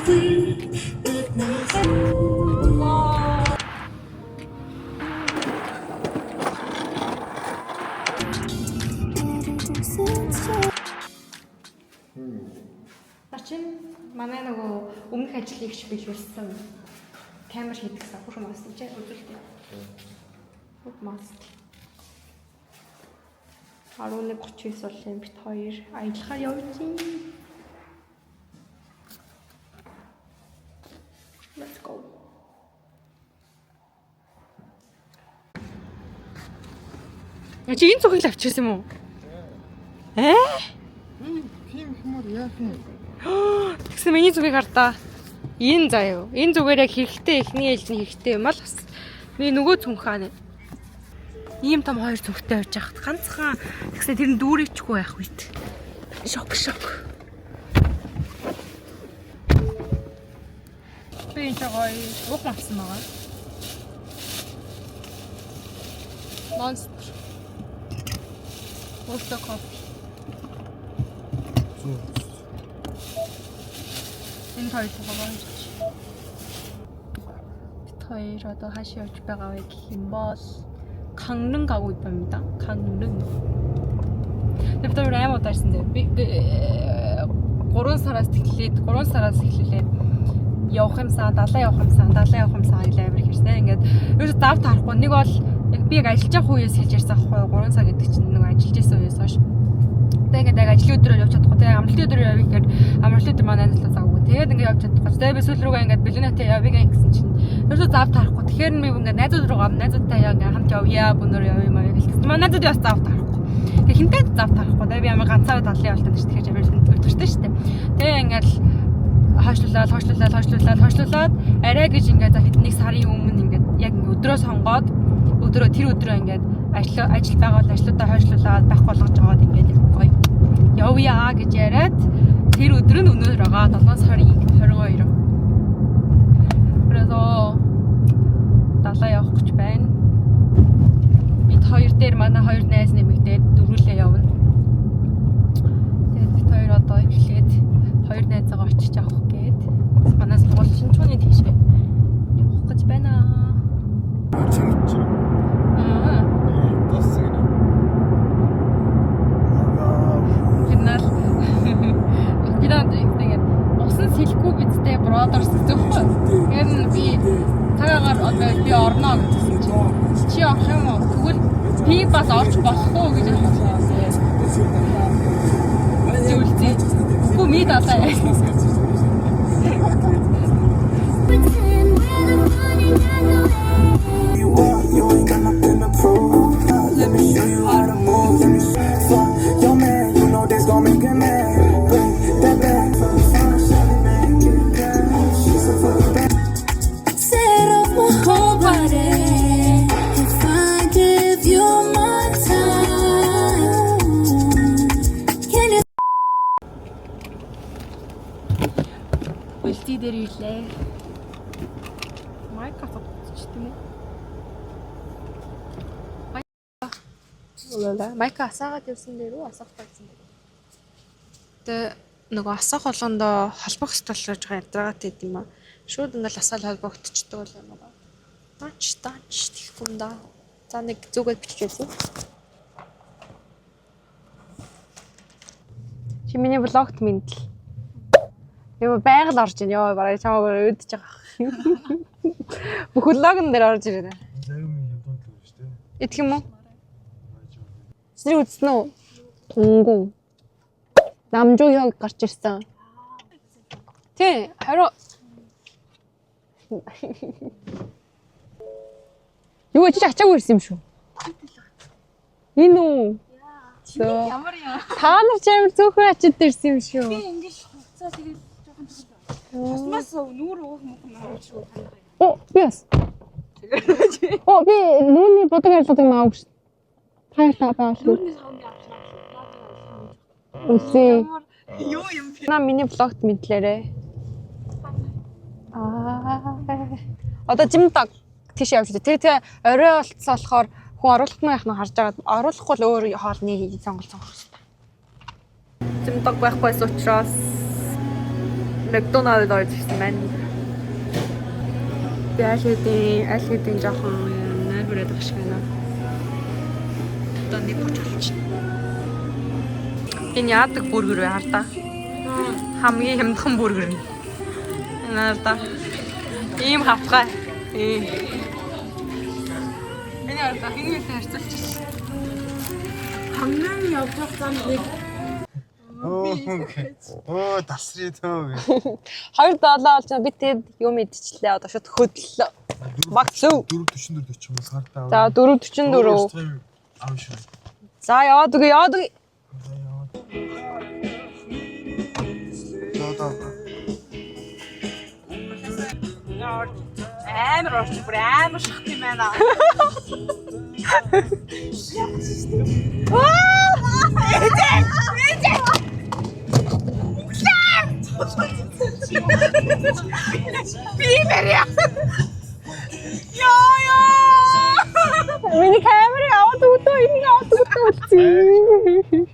Начин манай нөгөө өмнөх ажлыг бэлвэрсэн камер хийдэгсэн бүх мас чи үзүүлдэг. Бүх мас. 11:39 бол юм бит хоёр аялахаар явж байна. Let's go. Чи энэ цогыг авчихсан юм уу? Тийм хүмүүс яах юм? Тэгсэн миний зүгийг хардаа. Энэ заяа. Энэ зүгээр яг хэрэгтэй эхний ээлжний хэрэгтэй юм бол бас миний нөгөө цүнхаа нэ. Ийм том хоёр цүнхтэй байж хахад ганцхан тэгсэн тэр нь дүүрийчгүй байх үед. Шок. Би энэ чагаа уг мавсан байгаа. Monster. Monster coffee. Энэ хоёр байгаа юм чи. Бид хоёр одоо хаашаа явж байгаа вэ гэх юм бол Канрын 가고 있답니다. Канрын. Нэвтрээр аим удаарсан дээ. Би 3 сараас эхлээд явах юмсан, далаа явах юмсан гэж амар хэрсэн. Ингээд ерөөсө зав таарахгүй. Нэг бол яг би яг ажиллаж явах үеэс хэлж ярьсан байхгүй 3 сар гэдэг чинь нэг ажиллаж байсан үеэс хойш. Тэгээд ингээд ажлын өдрөөр явж чадахгүй. Тэгээд амралтын өдрөөр явъя гэхээр амралтын өдөр манай найзлаа заагүй. Тэгээд ингээд явж чадахгүй. Тэгээд би сүүл рүүгээ ингээд бэлгэнэтэй явъя гэсэн чинь ерөөсө зав таарахгүй. Тэгэхээр би ингээд найзууд руугаа найзуудтай ингээд хамт явъя, бүүнөр явъя маяг хэлсэн. Манай найзууд бас зав таарахгүй. Тэгээд хинтэй зав таарахгүй. Тэгээд би амар ганцаараа далын явалтанд шүү. Тэгэхээр амар өдөртэй шүү дээ. Тэгээд ингээд хойшлуулаад арай гэж ингээд за хэдний сарын өмнө ингээд яг өдрөө сонгоод тэр өдрөө ингээд ажил байгаа бол ажлуудаа хойшлуулаад байх болгож аваад ингээд гоё явъя гэж яриад тэр өдөр нь өнөөдөр байгаа 7 сарын 22. 그래서 далаа явах гэж байна. Бид хоёр дээр манай хоёр найз нэмэгдээд дөрүүлээ явна. Тэгээд бид хоёр одоо эхлээд хоёр найзаагаа очиж авах гээд манай сургууль шинчууны тийшээ явах гэж байна. Усан сэлэхгүй бидтэй бродерс гэсэн үг байна. Тэгэхээр би цагаагаар одоо би орно гэсэн чинь чи явах юм уу? Тэгвэл би бас орж болох уу гэж асуусан. Зүйлтэй. Гү ми датаа. Үлдээ дээр ирлээ. Майк авчихсан юм уу? Майк асаагаад явсан дээр үү? Асаах байсан. Тэгээ нөгөө асаах болгондоо холбох хэвээр болж байгаа ядраагаад байд юм аа. Шууд ингээл асаал холбогдчихдаг бол юм аа. Тач тэхгүй юм да. За нэг зүгээд биччихсэн. Чи миний блогт мэндэл. Яа байгаль орж ийн. Яа барай чамаагаар өдөж байгаа. Бүх влогн дээр орж ирэнэ. Зарим юм явдсан л шүү дээ. Идэх юм уу? Чи үзсэн үү? Тунгу. Намжууяг гарч ирсэн. Тий, хараа. Юу ч ачаагүй ирсэн юм шүү. Энэ үү? Ямар юм? Та нар ч амар зөөхөн ачаад ирсэн юм шүү. Би ингэж хуцаа тэгээд жоохон тасмаас нүүр уух мөн шүү танаа. Оо, бис. Оо, би нүүрний бодог ажилладаг маа шүү. Тайлаа баа шүү. Үгүй. Юу юм бэ? На миний блогт мэдлээрээ. Одоо жимтаг тийш явж байгаа. Тэгээ орой болцсон болохоор хүн оруулах нь яах нь харж байгаа. Оруулахгүй л өөр хоолны сонголт сонгох хэрэгтэй. Жимтаг байхгүйс учраас 맥도날드с маань. Би аль хэдийн жоохон найрбараад байх шиг байна. Одоо нэг хүч болчих. Энэ яадаг бүргэр вэ хардаа? Хамгийн хямдхан бүргэр нь. Энэ хардаа. Ийм хавхай. Энэ хардаа хинээс харьцуулчих. Ханган явж байгаа зам нэг Оо тасрий төө. 2-7 болж би тэгэд юм идчихлээ. Одоо шууд хөдлөө. Багц үү? 4:44 ч юм уу сартаа. За 4:44. Аав шүү. За яваад үгүй. Амар орч бүр амар шахт юм байна. Биберя. Яа. Миний камерыг аваад өгдөө, энийг аваад өгдөө үлдээ.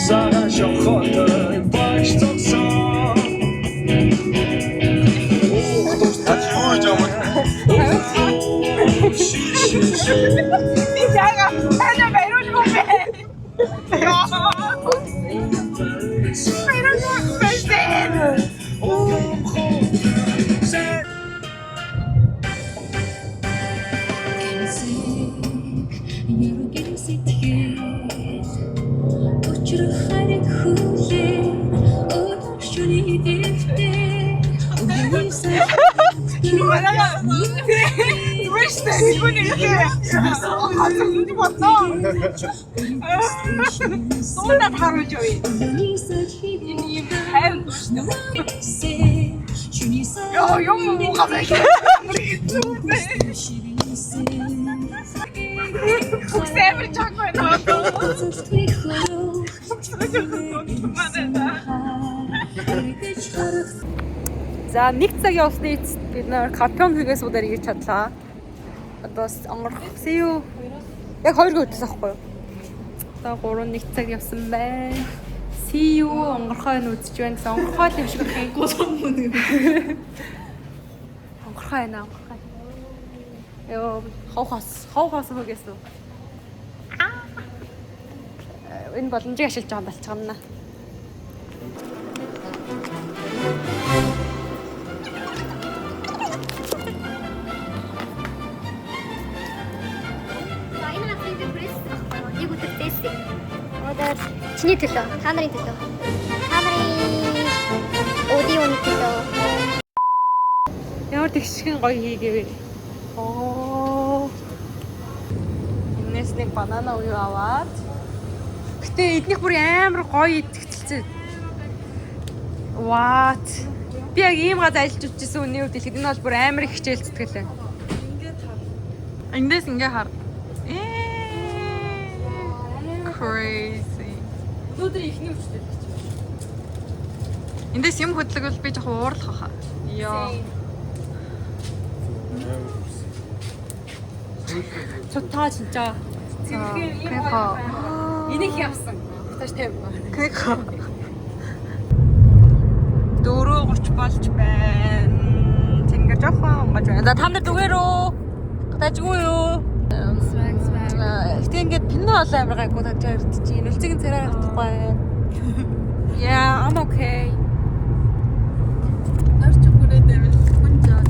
Сара шохот баш токсон. Юу юм. Би яга тань байруу бэ. Яа. Суулаад харуулж явъя. Энэ юм хайр дуртай. Яа, юм муугаа байх. Хүсэмэр чаг байна. За нэг цаг явсны эцэст бид нэр Капион хүгээс удаар ирж чадлаа. Одоо онгорох сэв. Яг 2 өдрөөс авахгүй юу? Одоо 3 цаг явсан байна. See you онгорхой нь үзэж байна гэсэн онгорхой л юм шиг байна. Онгорхой наа онгорхой. Йоо хавхас хөгөөс үү. Энэ боломжийг ашиглаж байгаа юм болчихно. Чиний төлөө, та нарын төлөө. Та нарын аудионы төлөө. Ямар тэгшгэн гоё хийгээвэ. Оо. Энэс нэг банана уяа аваад. Гэтэ эднийх бүр амар гоё идэгцэлсэн. What? Би яг ийм газар ажиллаж үзчихсэн үний үед хэлэхэд энэ бол бүр амар их хичээл зүтгэлээ. Эндээс ингээ хар. Crazy. Өдөр ихний өвчтэй. Эндээс юм хөдлөгөл би жоохон уурлах хаа. Яа. Цутаа 진짜. Энийг явсан. Тааш 50. Кэко. 4:30 болж байна. Тэнгэр жоохон онгож байна. За та нар дүгээрөө. Тажгүй юу? Гэтэ ингээд пинно ол амар гайгүй тажаад чи нөлцөгийн царай авахгүй. Yeah, I'm okay. Нарч хүрээд байвал хүн жаад.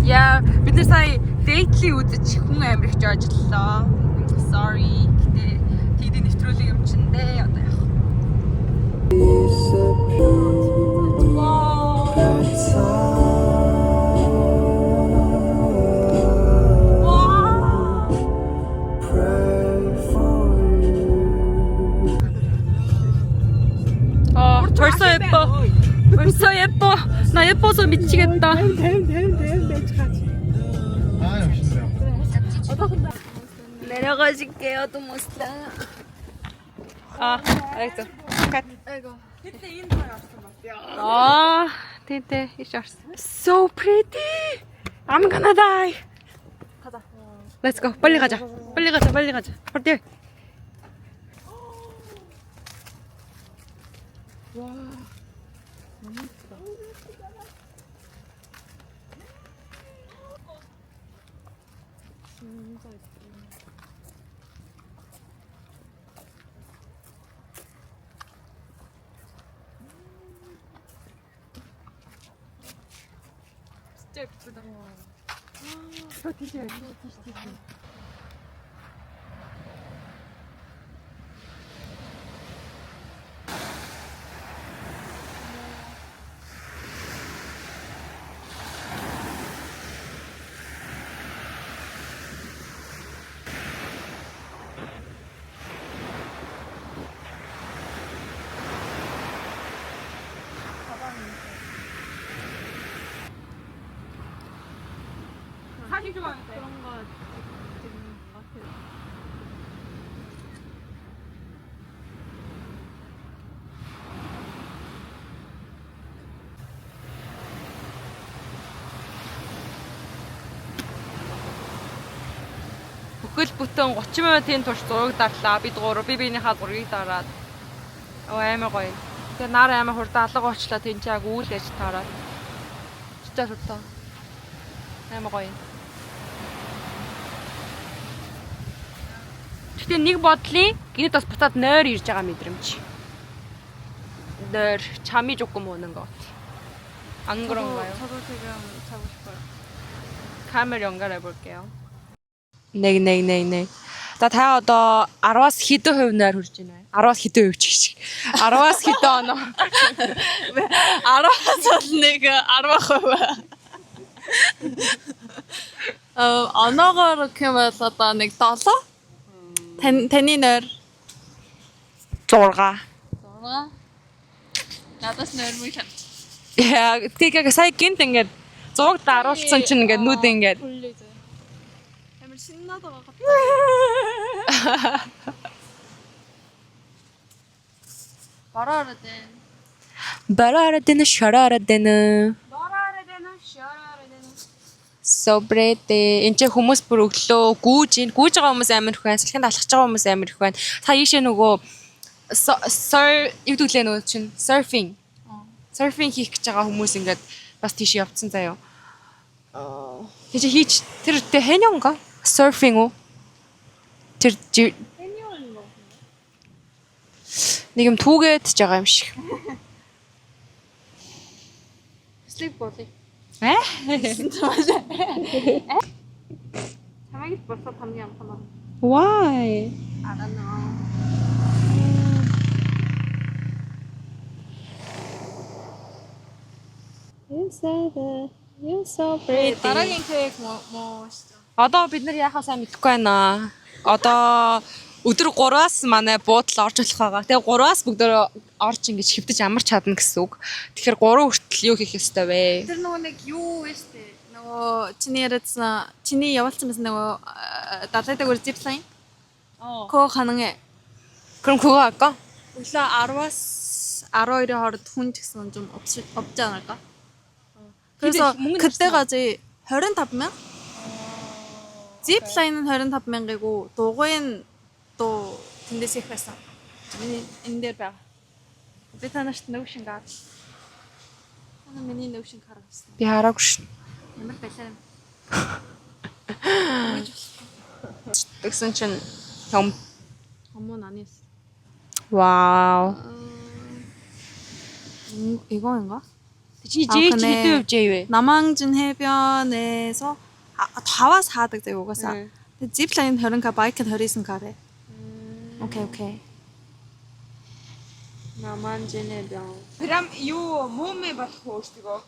Яа, бид нар сая дейтли үзэж хүн амар их жаажлаа. Sorry. Гэтэ тийдээ нэвтрүүлэг юм чинь дээ. Одоо яах вэ? 벌써 예뻐. 나 예뻐서 미치겠다. 내려가실게요, 도모스타. 아, 알겠어. 아이고. Tite энэ харсан ба. Tite, ишарс. So pretty. I'm gonna die. 가자. Let's go. 빨리 가자. 빨리 가자. 빨리 뛰어. 와. 너무 예쁘다. 진짜 예쁘다. 진짜 예쁘다. 저 티셔츠, 티셔츠. 사진 좋아하는데 그런 거 되는 것 같아요. Бүхэл бүтэн 30 минутын турш зураг дарлаа. Бид гурав биенийхээ зургийг дараад. Амар гоё. Тэгээ нар амар хурдан алга уучлаа тэнцээ аг үйл ээж таараад. 진짜 좋다. амар гоё. Гэтэ нэг бодлын гинэд бас буцаад нойр ирж байгаа мэдрэмж. Нойр чам이 조금 오는 것 같아. 안 그런가요? 저도 지금 자고 싶어요. 카메라 연결해 볼게요. 네. 다 одоо 10-аас хэдэн хувь нойр хүрж байна вэ? 10-аас хэдэн хувь ч гэж. 10-аас хэдэн оноо. 10-аас нэг 10%. 언어로 키우면 одоо нэг 7? Таны нойр 6. 6? Надаас нойр мөн шат. Яа, тэгээ сая гинт ингээд зураг даруулсан чинь ингээд нүд ингээд 돌리죠. амар 신나다가 갑자기. барарадэн шарарадэн Собрете энэ ч хүмүүс бүр өглөө гүүж байгаа хүмүүс амар их байна. Салхинд алхаж байгаа хүмүүс амар их байна. Та ийшээ нөгөө юу гэвэл нөгөө чинь серфинг хийх гэж байгаа хүмүүс ингээд бас тийш явцсан заяа. Тийш хийж тэр хэнёнга серфинг уу? Тэр нэг юм түүгээд ч байгаа юм шиг. 슬립볼이. 진짜 맞아. 자막이 벌써 담기 않구나. Why? I don't know. You so pretty. 나라긴 계획 뭐시죠? Одоо бид нар яахаа сайн мэдэхгүй байна. Одоо өдөр 3-аас манай буудлаа орж болох байгаа. Тэгээ 3-аас бүгдөө орж ингэж хөвдөж амарч чадна гэсэн үг. Тэгэхээр 3 хүртэл юу хийх ёстой вэ? Тэр нөгөө нэг юу вэ штэ? Нөгөө чиний явуулсан байсан нөгөө далайдаг үр зипсайн. 그거 가능해. 그럼 그거 할까? 우리가 10-аас 12의 하루 돈 직선 좀 없지 않을까? 그래서 그때까지 25명? 짚라인은 25명이고 도고엔 또 든데식 했어. 인데르바. 베타나시 노션가. 나는 미니 노션 가라갔어. Би хараагүй шин. ямар байлаа. Тэгсэн чинь 어머는 아니었어. 와우. 이거인가? Чи 근데 хэдэн хувь жээ вэ? 남항진 해변에서 다 와서 하даг заяа угаасаа. Тэгээ зиплайн 20к байк 29k래. 오케이. 남한진 해변. Прям юу мууми болох уу өөртөө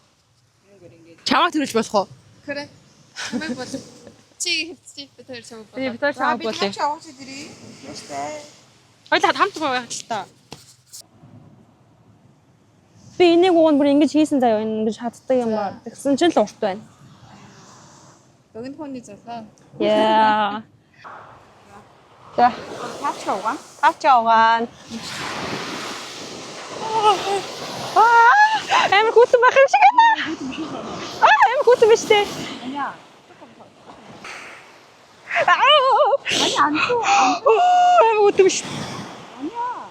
Чамаа төрүүлж болох уу? 그래. 정말 뭐 чи хэвчээ битэр чам Би болоо. битэр чамаа болоо. авах чи дэрээ. Хоёлаа хамт байгаа л та. Би энийг уг нь бүр ингэж хийсэн заяа ингэж хатдаг юм аа. Тэгсэн чинь л урт байна. 여긴 폰이져서. Yeah. За. Тавчгаа. Авчаагаан. Амар хүйтэн байх юм шиг байна. Амар хүйтэн биш дээ. 아니야. 아니 안 줘. Амар хүйтэн биш. 아니야.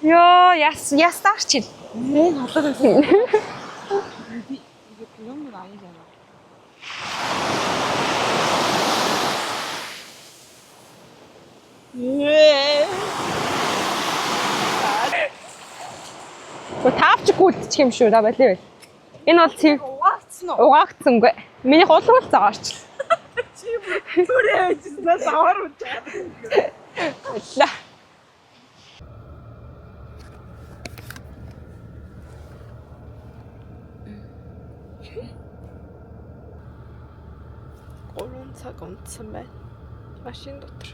Яа, ястарч ил. 이게 그 정도는 아니잖아. Та авчихгүй үлдчих юм шүү. Да байлээ. Энэ бол тийм Угаацсан уу? угаагдсангүй. Миний хулгуул заагаарч. Чи бүрээ ажилласнаа савар унчаад. Алла. Гурван цаг унтсан байна. Машин дотор.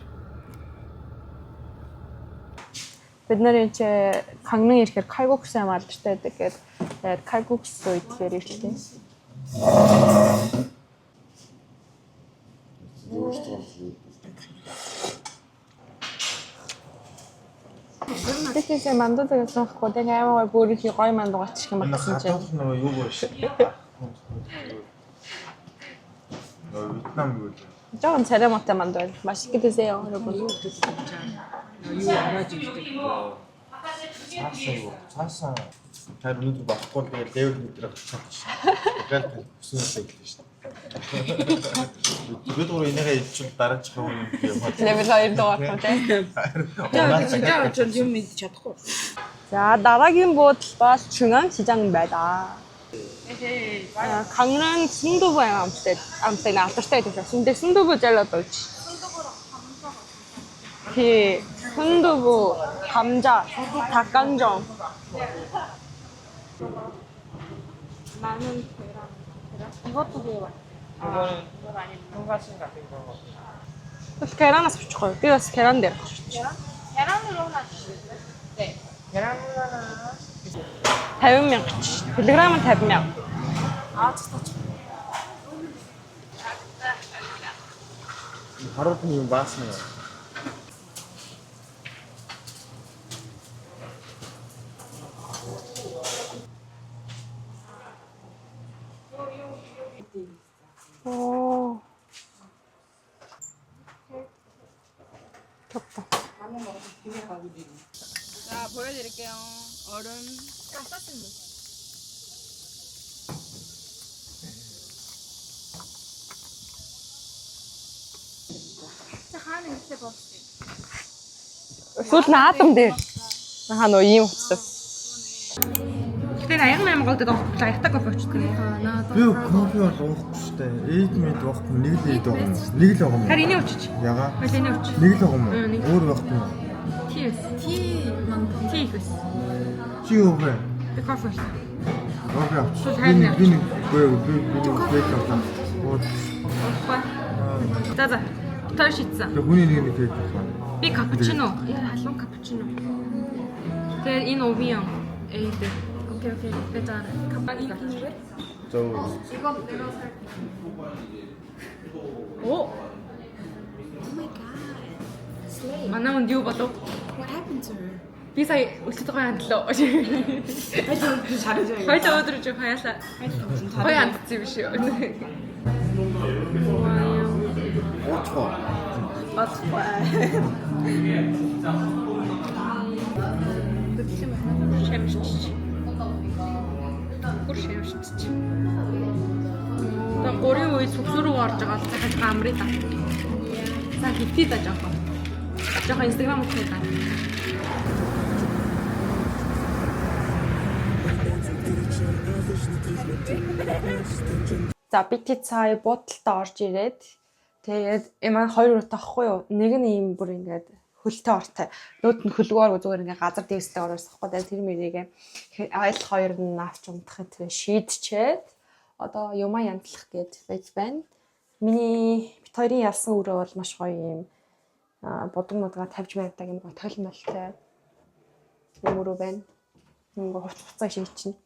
Бид нарын чи Кангнын ирэхээр кайгукс юм алдартай байдаг гэдэг. Тэгээд кайгукс үехээр ирлээ. Тэсээ мандууд гэсэн хөө тэг аймаа бүр их гоё мандуугач шиг юм Манай байна чинь. хатах нөгөө юу гоё шүү. Вьетнам юу вэ? Жоон церемонтой манд байна. Маш их дэсээ 여러분. Цаасан тэр өнөдөр багхгүй тэгээд левел метр авчихсан. Тэгээд хүснээсээ гэлээ шүү. Бид гоо энийгээ ичүүл дараачих юм юм. Левел 2 дугаар тий. Чи юм мэдчих чадахгүй. За дараагийн буудал бол 중앙 시장 байна. 강릉 순두부 амтай 나왔을 때 근데 순두부 잘라도 그 순두부, 감자, 닭강정. 나는 계란. 이것도 되게 맛있어. 이건 아니면 통가슴 같은 거. 그래서 계란 하나 사줄까요? 그래서 계란 내려. 계란으로 하나 주세요. 네. 계란으로 하나. 대분명 그치. 빌리그램은 대분명. 아, 진짜. 바로 보면 맛있네요. 오. 덥다. 자, 보여드릴게요. 얼음. Сүүл наадам дээр. Наа нөө ийм утсан. Тэр аян Монголд аяхдаг кофе очдог. Би кофе бол уухгүй шүү дээ. Эйд мэд уухгүй нэг л эйд уух юм. Нэг л уух юм. Харин энэ очиж. Ягаа? Хойл энэ очиж. Нэг л уух юм уу? Нэг. Өөр уухгүй юм. Тий гэс. Чи юу вэ? Би кофе. Кофе авч. Сүүл харин Би нэг кейк авлаа. Уухгүй. За. Тэр шийдсэн. Тэр хүний нэг кейк авлаа. Би капучино. Яа, халуун капучино. Тэр энэ овион. Окей. Бетар. Капучино. Зөө. О. Манай үнд юу болов? What happened to her? Би сая өсөлтөй хандлаа. 잘해줘요. Хоёул өдөр жоо хаяасаа. Хоёр хандсан юм шүү. Оочхоо. Шэмшч. Бүр шэмшч. Та гурийн үе сүгсүр рүү орж байгаа захаж амрыг та. За хитий да жоохон. Жоохон Instagram утгаа та. За бити цай буудалтаа орж ирээд тэгээд маань хоёр урт авахгүй юу? Нэг нь ийм бүр ингээд хөлтэй ортой. Нүүд нь хөлгөөр зүгээр ингээд газар дээстэй ороосохгүй. Тэгээд тэр мэрийг айл хоёр нь авч унтахын тэр шийдчихэд одоо юмаа янзлах гээд байж байна. Миний бит хоёрын ялсан өрөө бол маш гоё юм. Бодог модгаа тавьж байдаг юм гоё тойл молтой юм өрөө байна. Ингээ хуцаа шийдчихнэ.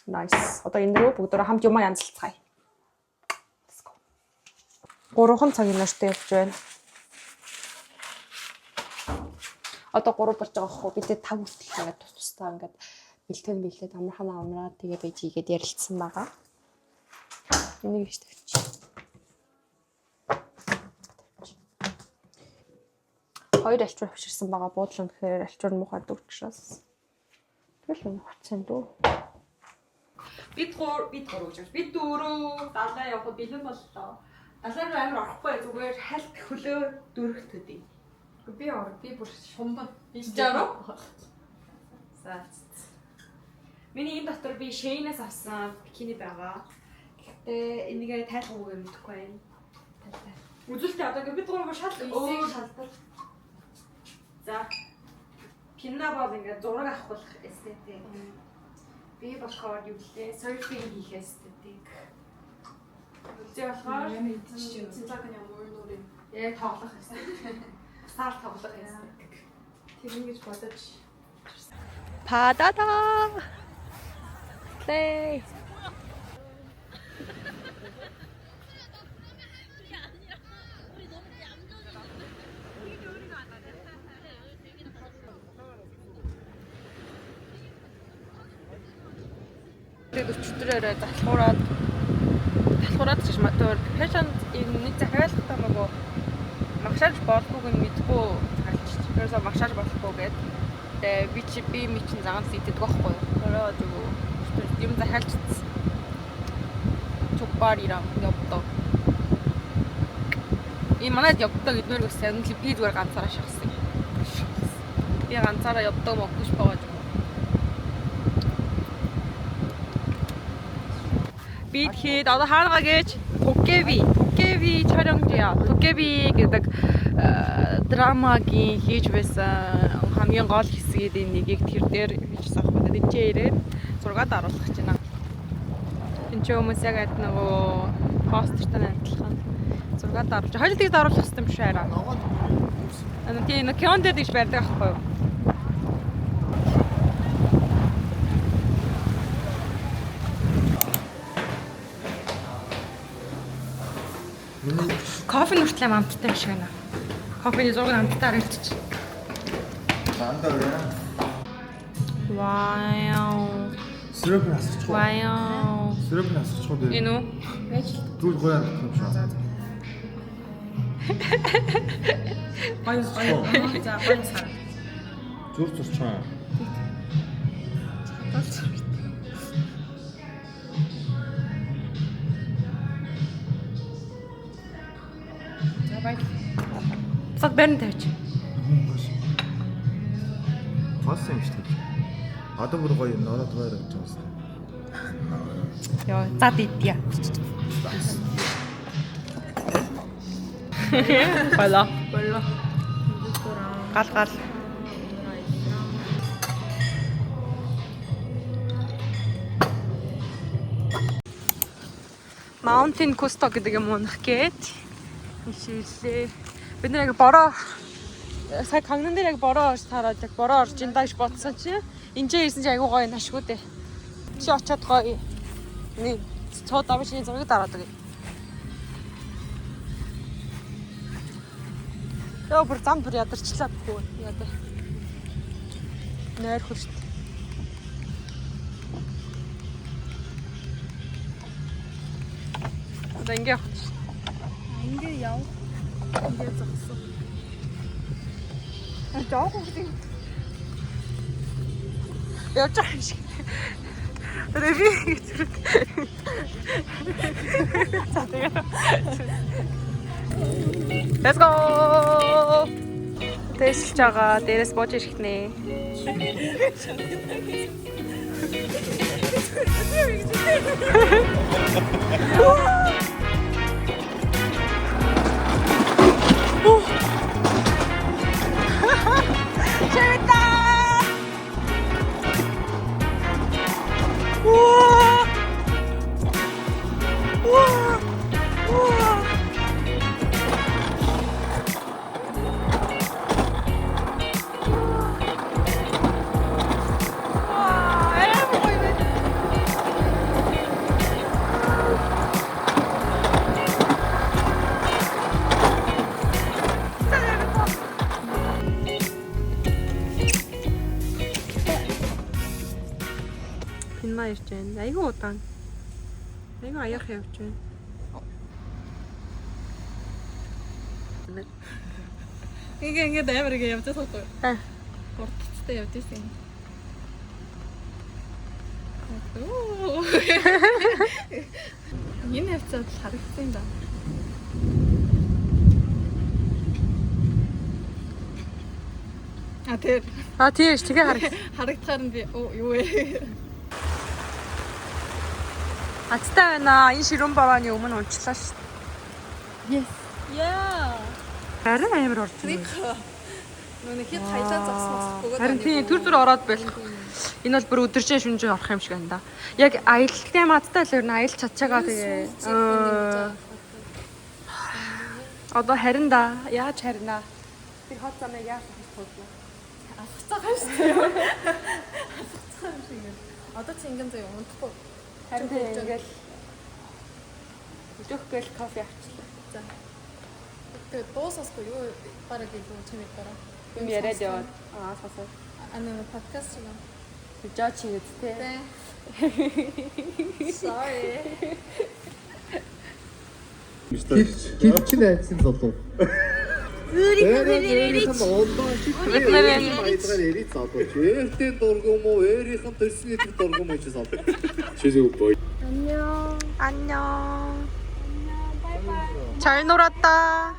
Nice. Одоо энэ рүү бүгдөө хамт юмаа янзлцгаая. Let's go. 3 цагийн нэртэй явж байна. Одоо 3 болж байгаа хгүй бид 5 хүртэл ингээд тусдаа ингээд бэлтээд амарханаа тэгээ байж игээд ярилцсан байгаа. Энийг ихтэй тавьчих. Хоёр альчуур авчирсан байгаа. Буудлын тэгэхээр альчуур муухай дүүчрээс. Тэгэл хуцсан дөө. Бид дөрөв гэж байна. Бид дөрөв далаа явахад бэлэн боллоо. Далаа руу амар орохгүй зүгээр хальт хөлөө дөрөх төдий. Би бүр шумбан. Жааруу. За. Миний энэ дотор би Shein-ээс авсан бикини байгаа. Гэхдээ энийгээ тайлбар өгөө мэдэхгүй байна. Үзүүлэлтээ одоо бид гурав шал өөр шалбар. За. Пинна бол ингээд зураг авах эстетик. Би болохоор юу лээ? Surfing хийх эстетик. Үзээ болохоор цэцэг юм уу яг тоглох эстетик. Сар тоглох эстетик. Тэр ингэж бодож. Падада. Play. Өчтөрөөрөө залхуураад ч матуур фэшн нэг захиалгатай нөгөө магшааж болохгүйг нь мэдгүй харчих. Тэрээс магшааж болохгүй гэдэг. Тэгээ би чин загнал идэх байхгүй юу. Ороо зүг юм захиалчихсан. Чупарирам явдаа. И манайд явдаа гэдгээр гэсэн би зүгээр ганцаараа шахсан. Би ганцаараа явдаа мөгөж байгаа. Би тэгэхэд одоо хаалгаа гэж Tokebi 촬영지야. Tokebi гэдэг драмагийн хийж байсан хамгийн гол хэсгийн нэгийг тэр дээр хийсэн байхгүй. Энд чи ирээд зургаад оруулах гэж байна. Энд чи хүмүүс яг այդ нөгөө постертай адилхан зургаад оруулж. Хоёул тэгж оруулах хэрэгтэй юм шиг арай. Тийм кинон дээр гэж барьдаг байхгүй юу? Кофе нүртлээ амттай шиг байна. Кофений зураг амттай харагдчих. Андаа яа. Вау. Сироп насчих. Вау. Сироп насчих үү? Энэ үү? Түл гоёа юм шиг. Гоё. За гоё сар. Зүр зурчаа. Цаг барин тавьч. Хос юм шүү дээ. Одоо бүр гоё юм ороод гоё явж байгаа юм. Яа, зад идья. Болоо. Гал. Mountain Costa гэдэг юм унах гээд ишээлээ. Бид нэр яг бороо сая канган дээр яг бороо орж тараад яг бороо орж ин даа гэж бодсон чи энэ ч ирсэн чи айгуу гоё нашгүй дээ. Чи очиод гоё. Нэг цоо давшны зургийг дараад өгье. Яа бүр зам бүр ядарчлаа бгүй яа даа. Нойр хурц. Одоо ингэ явах чинь. Ингээ яв. Ингээ зогсоо. Жоо хурцыг. Явж байгаа юм шиг. Рэви зэрэг. За тэгээ. Let's go. Тэсэлж байгаа. Дээрээс бууж ирэх нэ. 재밌다. 우와. 우와. 우와. 빈마 ирж байна. Айгуу удаан. Айгуу аяах явж байна. Ингээ амар ингээ явж байгаа сууд. Гурдцтай явж байсан. Ooh. Энэ хавцаад харагдсан да. Тэр тийш тэгээ харагд. харагдахаар нь би юу вэ? Азтай байна. Энэ ширүүн бавааны өмнө унчлаа шүү. Yes. Yeah. Харин амар орж байна. Нүг хэд хайлаа зогсноо бөгөөд. Харин тийм төр зүр ороод байх. Энэ бол бүр өдөржин шүнжин орох юм шиг байна да. Яг аялалтай мадтай л ер нь аялж чадчаагаа тэгээ. Одоо харин да. Яаж харина? Тэр хот замыг яаж авах вэ? Авцаагаа шүү дээ. Авцаа юм шиг. Одоо чи ингэн зөө унтахгүй. Харин тэгэл өдөргөл кофе авчлаа. За. Тэгээ дуусахгүй юу бараг илүү чимээ дараа. Юм яриад яваад асаасаа. Подкаст юм. Жаа чи үсттэй. Sorry. Килчин айдсан залуу. Өөрийнх нь ондоо Бидний баядгаар ярих залуу. Ээлтэй дургум уу, өөрийнх нь төрсний дургум гэж залуу. Чизээ бой. 안녕. 잘 놀았다.